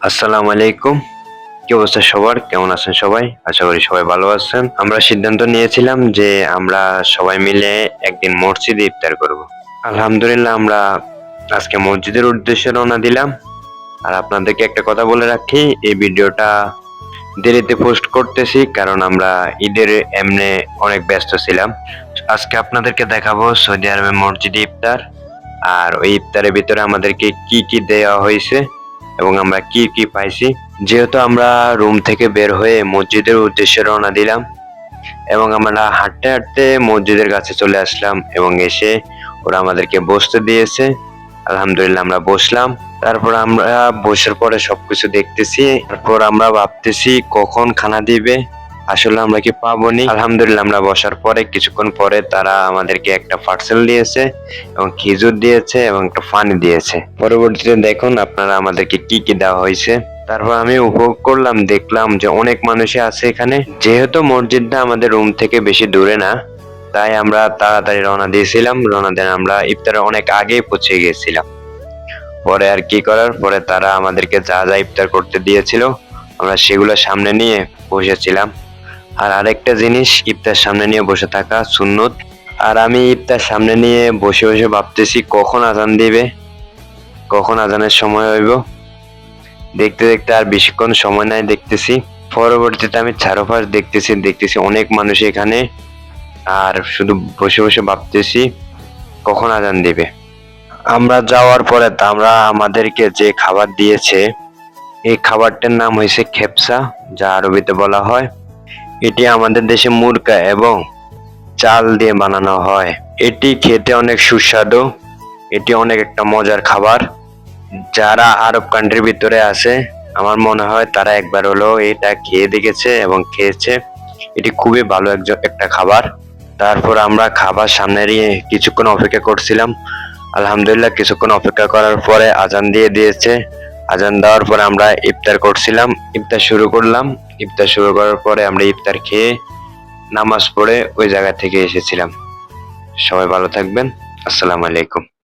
আসসালামু আলাইকুম। কি অবস্থা সবার? কেমন আছেন সবাই? আশা করি সবাই ভালো আছেন। আমরা সিদ্ধান্ত নিয়েছিলাম যে আমরা সবাই মিলে একদিন মসজিদে ইফতার করব। আলহামদুলিল্লাহ আমরা আজকে মসজিদের উদ্দেশ্যে রওনা দিলাম। আর আপনাদেরকে একটা কথা বলে রাখি, এই ভিডিওটা দেরিতে পোস্ট করতেছি কারণ আমরা ঈদের এমনে অনেক ব্যস্ত ছিলাম। আজকে আপনাদেরকে দেখাবো সৌদি আরবের মসজিদে ইফতার। আর ওই ইফতারের ভিতরে আমাদেরকে কি কি দেওয়া হয়েছে এবং আমরা কি কি পাইছি। যেহেতু আমরা রুম থেকে বের হয়ে মসজিদের উদ্দেশ্যে রওনা দিলাম এবং আমরা হাঁটতে হাঁটতে মসজিদের কাছে চলে আসলাম এবং এসে ওরা আমাদেরকে বসতে দিয়েছে। আলহামদুলিল্লাহ আমরা বসলাম। তারপর আমরা বসার পরে সবকিছু দেখতেছি। তারপর আমরা ভাবতেছি কখন খানা দিবে, আসলে আমরা কি পাবো নি। আলহামদুলিল্লাহ আমরা বসার পরে কিছুক্ষণ পরে তারা আমাদেরকে একটা পার্সেল দিয়েছে এবং খেজুর দিয়েছে এবং একটা পানি দিয়েছে। পরবর্তীতে দেখুন আপনারা আমাদেরকে কি কি দেওয়া হয়েছে। তারপর আমি উপভোগ করলাম, দেখলাম যে অনেক মানুষই আছে এখানে। যেহেতু মসজিদটা আমাদের রুম থেকে বেশি দূরে না, তাই আমরা তাড়াতাড়ি রওনা দিয়েছিলাম। রওনা দিয়ে আমরা ইফতারের অনেক আগেই পৌঁছে গিয়েছিলাম। পরে আর কি করার, পরে তারা আমাদেরকে যা যা ইফতার করতে দিয়েছিল আমরা সেগুলো সামনে নিয়ে বসেছিলাম। আর আরেকটা জিনিস, ইফতার সামনে নিয়ে বসে থাকা সুন্নত। আর আমি ইফতার সামনে নিয়ে বসে বসে ভাবতেছি কখন আজান দিবে, কখন আজানের সময় হইব। দেখতে দেখতে আর বেশিক্ষণ সময় নাই দেখতেছি। পরবর্তীতে আমি চারপাশ দেখতেছি অনেক মানুষ এখানে। আর শুধু বসে বসে ভাবতেছি কখন আজান দিবে। আমরা যাওয়ার পরে আমরা আমাদেরকে যে খাবার দিয়েছে, এই খাবারটার নাম হয়েছে খেপসা, যা আরবিতে বলা হয়। এটি আমাদের দেশে মুরগা এবং চাল দিয়ে বানানো হয়। এটি খেতে অনেক সুস্বাদু। এটি অনেক একটা মজার খাবার। যারা আরব কান্ট্রির ভিতরে আছে আমার মনে হয় তারা একবার হলেও এটা খেয়ে দেখেছে এবং খেয়েছে। এটি খুবই ভালো একটা খাবার। তারপর আমরা খাবার সামনে নিয়ে কিছুক্ষণ অপেক্ষা করছিলাম। আলহামদুলিল্লাহ কিছুক্ষণ অপেক্ষা করার পরে আজান দিয়ে দিয়েছে। আজান দেওয়ার পরে আমরা ইফতার করছিলাম, ইফতার শুরু করলাম। ইফতার শুরু করার পরে আমরা ইফতার খেয়ে নামাজ পড়ে ওই জায়গা থেকে এসেছিলাম। সবাই ভালো থাকবেন। আসসালামু আলাইকুম।